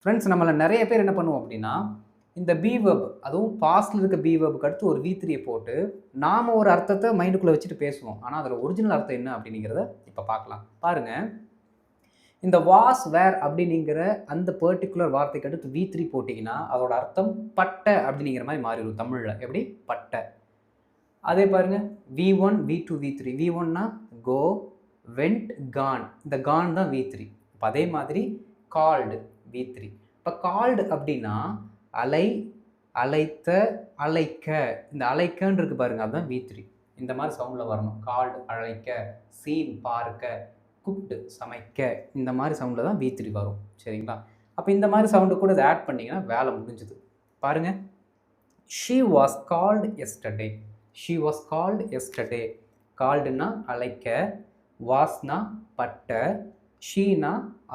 Friends நம்மள நெறைய பேர் என்ன பண்ணுவோம் அப்டின்னா, இந்த பி வெர்ப் அதுவும் பாஸ்ட்ல இருக்க பி வெர்ப்க்கு அடுத்து ஒரு வி3ய போட்டு, நாம ஒரு அர்த்தத்த மைண்டுக்குள்ள வச்சுட்டு பேசுவோம். ஆனா, அதோட ஒரிஜினல் அர்த்தம் என்ன அப்டிங்கிறத இப்ப பார்க்கலாம். பாருங்க, இந்த வாஸ், வேர் அப்டிங்கிற அந்த பர்ட்டிகுலர் வார்த்தைக்கு அடுத்து வி3 போட்டீங்கன்னா, அதோட அர்த்தம் பட்ட அப்டிங்கிற மாரி மாறிரும் தமிழ்ல. எப்டி? பட்ட. அதே பாருங்க வி1, வி2, வி3. வி1னா கோ, வென்ட், கான். இந்த கான் தான் வி3. இப்ப அதே மாதிரி கால்டு வி3. இப்ப கால்டு அப்டின்னா அலை, அழைத்த, அழைக்க. இந்த அழைக்கன்னு இருக்கு பாருங்க, அதுதான் வி3. இந்த மாரி சவுண்ட்ல வரணும். கால்டு அழைக்க, சீன் பார்க்க, குக்டு சமைக்க. இந்த மாரி சவுண்ட்ல தான் வி3 வரும். சரிங்களா? அப்ப இந்த மாரி சவுண்ட் கூட இத ஆட் பண்ணீங்கன்னா வேலை முடிஞ்சுது. பாருங்க. She was called yesterday. She was called yesterday. Calledனா அழைக்க, wasனா பட்ட, ஷீனா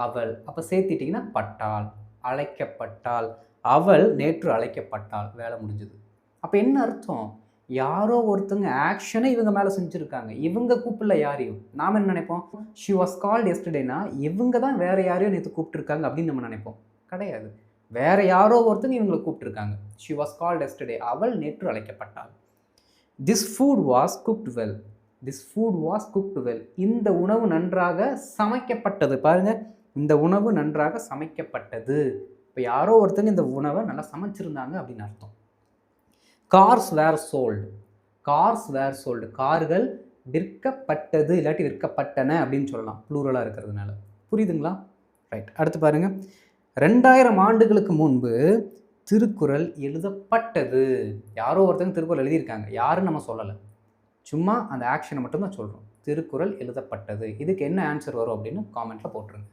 அவள். அப்ப சேர்த்திட்டீங்கன்னா பட்டாள், அழைக்கப்பட்டாள். அவள் நேற்று அழைக்கப்பட்டாள். வேலை முடிஞ்சது. அப்ப என்ன அர்த்தம்? யாரோ ஒருத்தங்க ஆக்ஷனை இவங்க மேல செஞ்சிருக்காங்க. இவங்க கூப்பிடல யாரையும். நாம என்ன நினைப்போம்? She was called yesterdayனா இவங்க தான் வேற யாரையோ நேத்து கூப்பிட்டுருக்காங்க அப்படின்னு நம்ம நினைப்போம். கிடையாது. வேற யாரோ ஒருத்தங்க இவங்கள கூப்பிட்டுருக்காங்க. She was called yesterday. அவள் நேற்று அழைக்கப்பட்டாள். This food was cooked well. This food was cooked well. இந்த உணவு நன்றாக சமைக்கப்பட்டது. பாருங்க, இந்த உணவு நன்றாக சமைக்கப்பட்டது. இப்போ யாரோ ஒருத்தங்க இந்த உணவை நல்லா சமைச்சிருந்தாங்க அப்படின்னு அர்த்தம். Cars were sold. Cars were sold. கார்கள் விற்கப்பட்டது இல்லாட்டி விற்கப்பட்டன அப்படின்னு சொல்லலாம், ப்ளூரலா இருக்கிறதுனால. புரியுதுங்களா? ரைட். அடுத்து பாருங்க, 2000 ஆண்டுகளுக்கு முன்பு திருக்குறள் எழுதப்பட்டது. யாரோ ஒருத்தங்க திருக்குறள் எழுதியிருக்காங்க. யாருன்னு நம்ம சொல்லலை, சும்மா அந்த ஆக்ஷனை மட்டும் தான் சொல்கிறோம். திருக்குறள் எழுதப்பட்டது. இதுக்கு என்ன ஆன்சர் வரும் அப்படின்னு காமெண்ட்ல போட்டுருங்க.